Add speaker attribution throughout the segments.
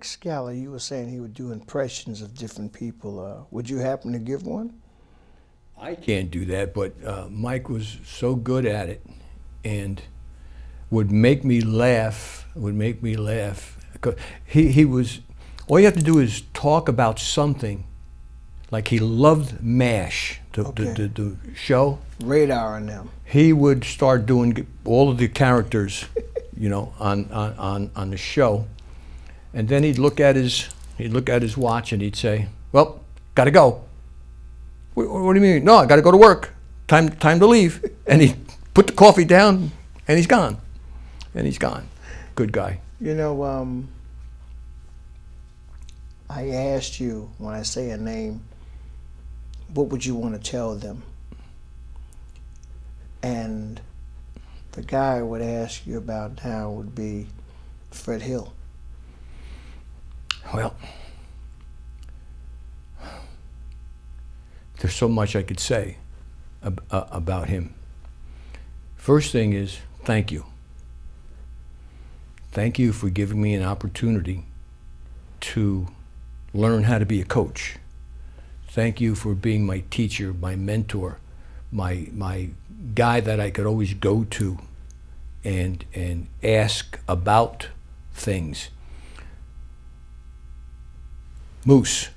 Speaker 1: Mike Scala, you were saying he would do impressions of different people. Would you happen to give one?
Speaker 2: I can't do that, but Mike was so good at it, and would make me laugh. Would make me laugh. He was. All you have to do is talk about something. Like he loved MASH, the show.
Speaker 1: Radar on them.
Speaker 2: He would start doing all of the characters, on the show, and then he'd look at his watch and he'd say, "Well, gotta go." What do you mean? No, I gotta go to work. Time to leave. And he put the coffee down, and he's gone. Good guy.
Speaker 1: I asked you, when I say a name, what would you want to tell them? And the guy I would ask you about now would be Fred Hill.
Speaker 2: Well, there's so much I could say about him. First thing is, thank you. Thank you for giving me an opportunity to learn how to be a coach. Thank you for being my teacher, my mentor, my guy that I could always go to and ask about things. Moose.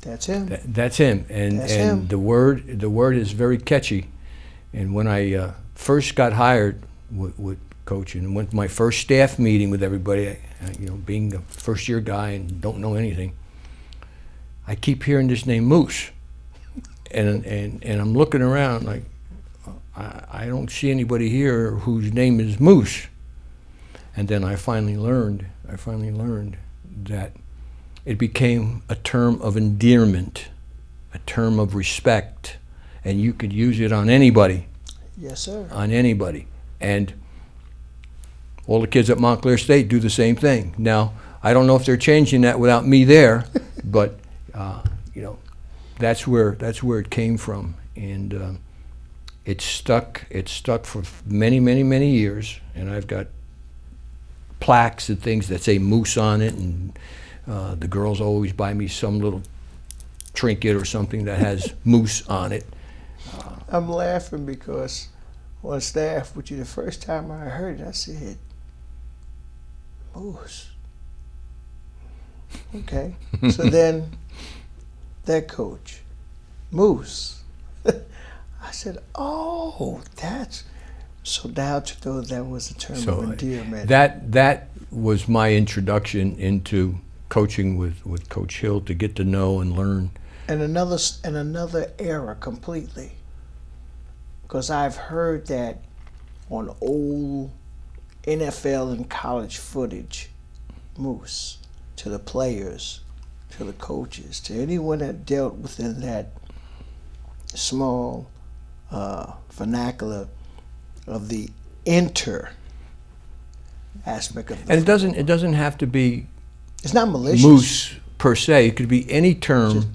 Speaker 1: That's him.
Speaker 2: That's him. And
Speaker 1: him.
Speaker 2: the word is very catchy. And when I first got hired with coaching and went to my first staff meeting with everybody, being a first year guy and don't know anything, I keep hearing this name Moose. And I'm looking around like, I don't see anybody here whose name is Moose. And then I finally learned that it became a term of endearment, a term of respect, and you could use it on anybody.
Speaker 1: Yes, sir.
Speaker 2: On anybody. And all the kids at Montclair State do the same thing. Now, I don't know if they're changing that without me there, but that's where it came from, and it stuck for many, many, many years. And I've got plaques and things that say Moose on it, and the girls always buy me some little trinket or something that has Moose on it.
Speaker 1: I'm laughing because on staff with you, the first time I heard it, I said, Moose. Okay. So then that coach, Moose. I said, oh, that's, so now to know that was a term of endearment.
Speaker 2: That was my introduction into coaching with Coach Hill, to get to know and learn.
Speaker 1: And another era completely. Because I've heard that on old NFL and college footage, Moose, to the players, to the coaches, to anyone that dealt within that small vernacular of the enter aspect of the
Speaker 2: and it doesn't have to be,
Speaker 1: it's not malicious,
Speaker 2: Moose per se. It could be any term,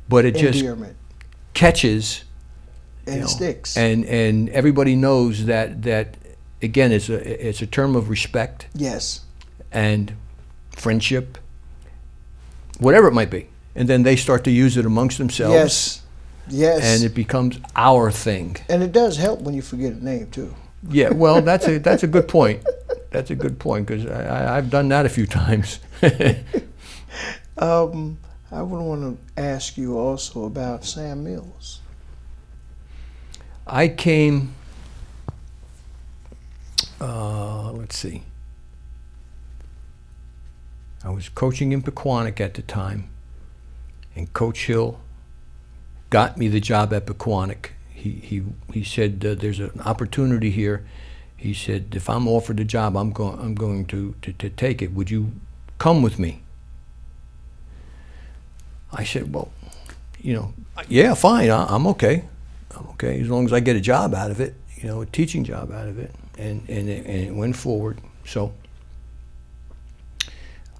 Speaker 2: but it
Speaker 1: endearment.
Speaker 2: Just catches
Speaker 1: and it sticks,
Speaker 2: and everybody knows that again, it's a term of respect.
Speaker 1: Yes.
Speaker 2: And friendship, whatever it might be, and then they start to use it amongst themselves.
Speaker 1: Yes.
Speaker 2: And it becomes our thing.
Speaker 1: And it does help when you forget a name too.
Speaker 2: Yeah. Well, that's a good point. That's a good point, because I've done that a few times.
Speaker 1: I would want to ask you also about Sam Mills.
Speaker 2: I came, let's see, I was coaching in Pequannock at the time, and Coach Hill got me the job at Pequannock. He said, there's an opportunity here. He said, if I'm offered the job, I'm going to take it. Would you come with me? I said, well, yeah, fine, I'm okay. I'm okay, as long as I get a job out of it, a teaching job out of it. And it went forward. So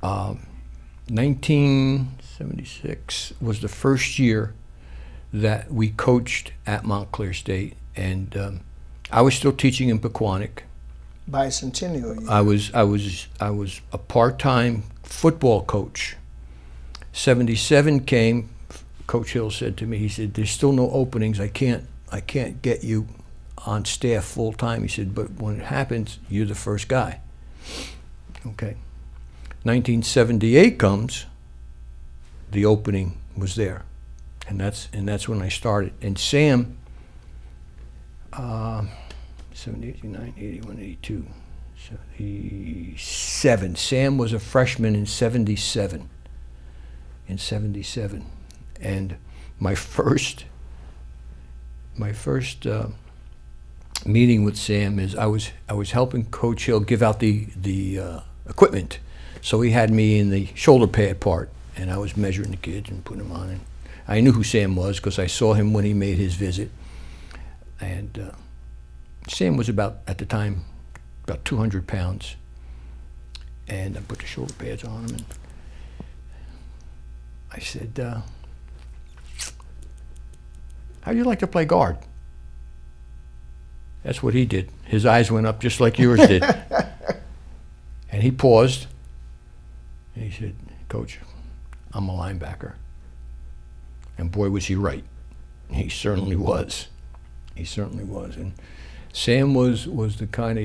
Speaker 2: 1976 was the first year that we coached at Montclair State, and I was still teaching in Pequannock.
Speaker 1: Bicentennial year.
Speaker 2: I was a part-time football coach. 77 came. Coach Hill said to me, he said, "There's still no openings. I can't get you on staff full time." He said, "But when it happens, you're the first guy." Okay. 1978 comes. The opening was there, and that's when I started. And Sam, 70, 89, 81, 82, 77. Sam was a freshman in 77. In 77. And my first meeting with Sam is I was helping Coach Hill give out the equipment, so he had me in the shoulder pad part, and I was measuring the kids and putting them on. And I knew who Sam was because I saw him when he made his visit. And Sam was at the time about 200 pounds, and I put the shoulder pads on him, and I said, "How'd you like to play guard?" That's what he did. His eyes went up just like yours did. And he paused, and he said, "Coach, I'm a linebacker." And boy, was he right. He certainly was. He certainly was. And Sam was the kind of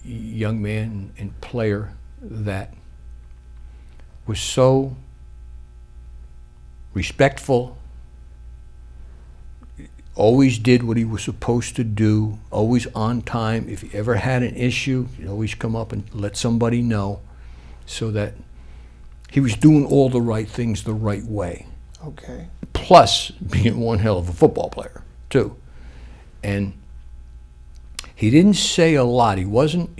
Speaker 2: young man and player that was so respectful, always did what he was supposed to do, always on time. If he ever had an issue, he'd always come up and let somebody know, so that he was doing all the right things the right way.
Speaker 1: Okay.
Speaker 2: Plus being one hell of a football player too. And he didn't say a lot. He wasn't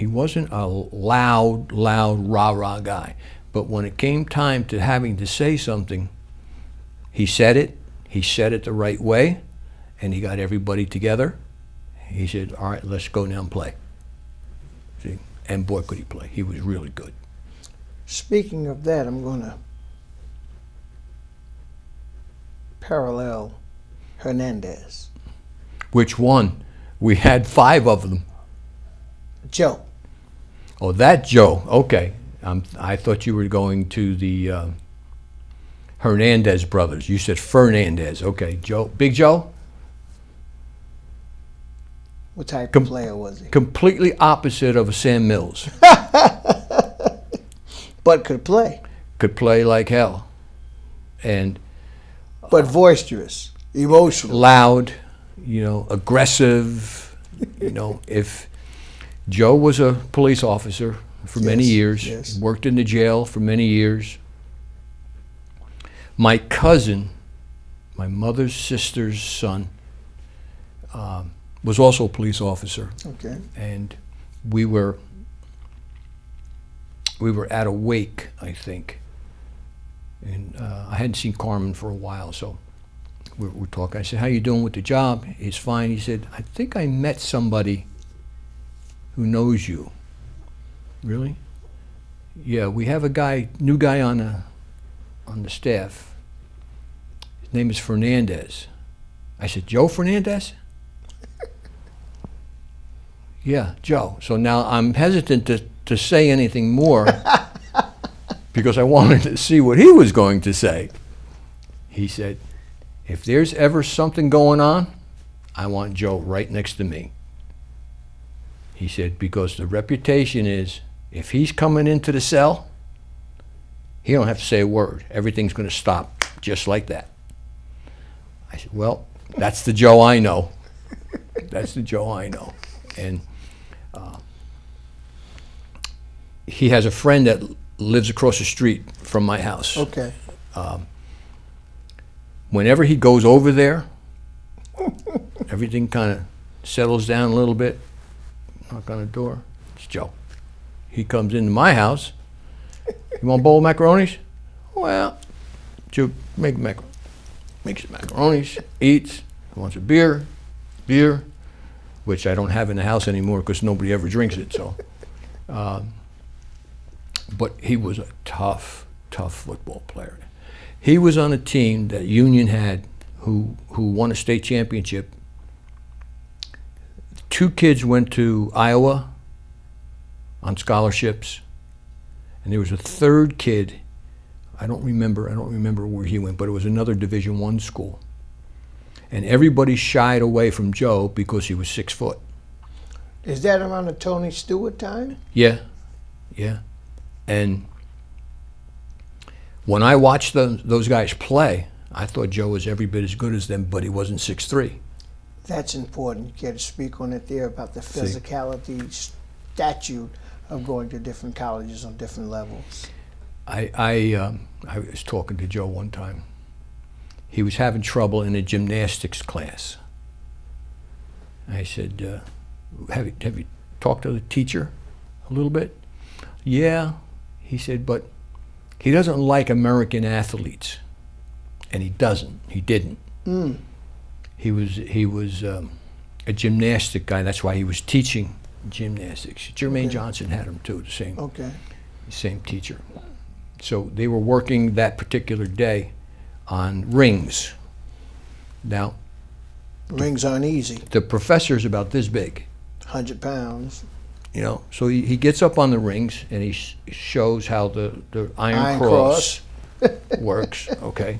Speaker 2: a loud rah-rah guy. But when it came time to having to say something, he said it. He said it the right way, and he got everybody together. He said, "All right, let's go now and play." See? And boy, could he play. He was really good.
Speaker 1: Speaking of that, I'm going to parallel Hernandez.
Speaker 2: Which one? We had 5 of them.
Speaker 1: Joe.
Speaker 2: Oh, that Joe. Okay. I thought you were going to the Hernandez brothers. You said Fernandez. Okay, Joe. Big Joe?
Speaker 1: What type of player was he?
Speaker 2: Completely opposite of a Sam Mills.
Speaker 1: But could play.
Speaker 2: Could play like hell. And
Speaker 1: but boisterous, emotional.
Speaker 2: Loud, aggressive. If Joe was a police officer for many years,
Speaker 1: yes.
Speaker 2: Worked in the jail for many years. My cousin, my mother's sister's son, was also a police officer.
Speaker 1: Okay.
Speaker 2: And we were at a wake, I think. And I hadn't seen Carmen for a while, so we're talking. I said, "How you doing with the job?" He's fine. He said, "I think I met somebody who knows you." Really? Yeah, we have a new guy on the staff. His name is Fernandez. I said, "Joe Fernandez?" Yeah, Joe. So now I'm hesitant to say anything more because I wanted to see what he was going to say. He said, "If there's ever something going on, I want Joe right next to me." He said, because the reputation is, if he's coming into the cell, he don't have to say a word. Everything's going to stop just like that. I said, "Well, that's the Joe I know." That's the Joe I know. And he has a friend that lives across the street from my house.
Speaker 1: Okay.
Speaker 2: Whenever he goes over there, everything kind of settles down a little bit. Knock on the door. It's Joe. He comes into my house. "You want a bowl of macaronis?" "Well, Joe, make macaroni. Makes some macaronis, eats. Wants a beer, which I don't have in the house anymore because nobody ever drinks it. So, but he was a tough football player. He was on a team that Union had who won a state championship. 2 kids went to Iowa on scholarships, And there was a third kid. I don't remember where he went, but it was another Division I school. And everybody shied away from Joe because he was 6 foot.
Speaker 1: Is that around the Tony Stewart time?
Speaker 2: Yeah. And when I watched those guys play, I thought Joe was every bit as good as them, but he wasn't 6'3".
Speaker 1: That's important. You got to speak on it there about the physicality statute of going to different colleges on different levels.
Speaker 2: I was talking to Joe one time. He was having trouble in a gymnastics class. I said, have you talked to the teacher a little bit? Yeah. He said, but he doesn't like American athletes. And he didn't.
Speaker 1: Mm.
Speaker 2: He was a gymnastic guy. That's why he was teaching gymnastics. Jermaine Johnson had him too, the same teacher. So they were working that particular day on rings. Now,
Speaker 1: rings aren't easy.
Speaker 2: The professor's about this big.
Speaker 1: 100 pounds.
Speaker 2: You know, so he gets up on the rings and he shows how the iron cross works. Okay.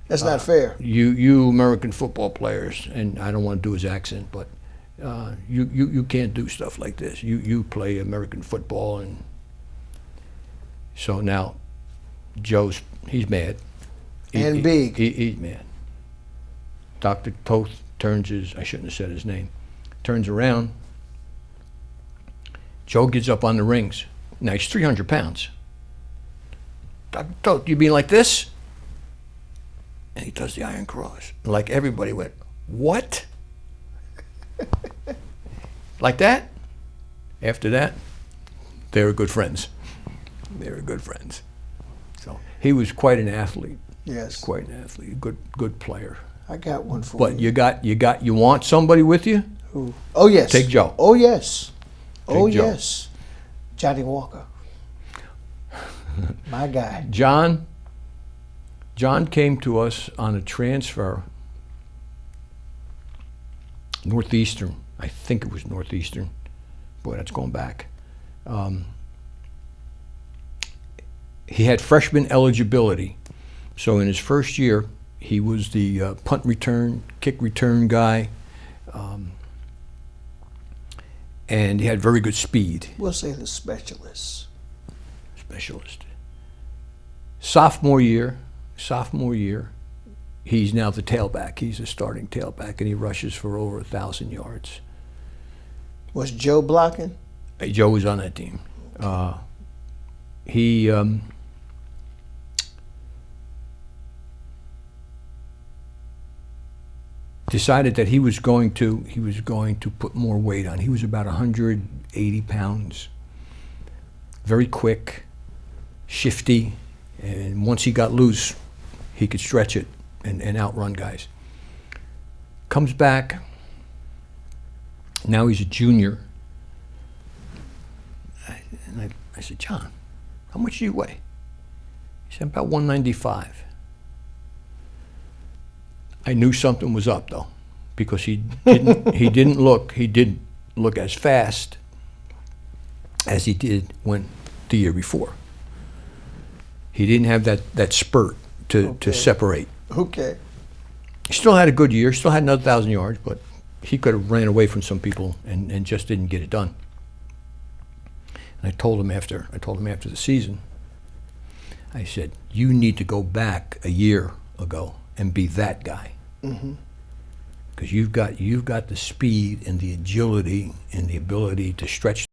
Speaker 1: That's not fair.
Speaker 2: You American football players, and I don't want to do his accent, but you can't do stuff like this. You play American football, and so now he's mad.
Speaker 1: Big.
Speaker 2: He's mad. Dr. Toth I shouldn't have said his name, turns around. Joe gets up on the rings. Now he's 300 pounds. Dr. Toth, you mean like this? And he does the iron cross. Like everybody went, what? Like that? After that, they were good friends. So he was quite an athlete.
Speaker 1: Yes.
Speaker 2: Quite an athlete, good player.
Speaker 1: I got one for
Speaker 2: you. But you want somebody with you?
Speaker 1: Who? Oh, yes.
Speaker 2: Take Joe.
Speaker 1: Oh, yes.
Speaker 2: Joe.
Speaker 1: Yes. Johnny Walker. My guy.
Speaker 2: John came to us on a transfer, Northeastern. I think it was Northeastern. Boy, that's going back. He had freshman eligibility. So in his first year, he was the punt return, kick return guy, and he had very good speed.
Speaker 1: We'll say the specialist.
Speaker 2: Sophomore year, he's now the tailback. He's a starting tailback, and he rushes for over 1,000 yards.
Speaker 1: Was Joe blocking?
Speaker 2: Joe was on that team. He decided that he was going to put more weight on. He was about 180 pounds, very quick, shifty, and once he got loose, he could stretch it and outrun guys. Comes back, now he's a junior. I said, John, how much do you weigh? He said, about 195. I knew something was up though, because he didn't look as fast as he did the year before. He didn't have that spurt to separate.
Speaker 1: Okay.
Speaker 2: He still had a good year, still had another 1,000 yards, but he could have ran away from some people and just didn't get it done. And I told him after the season, I said, you need to go back a year ago and be that guy. Because you've got the speed and the agility and the ability to stretch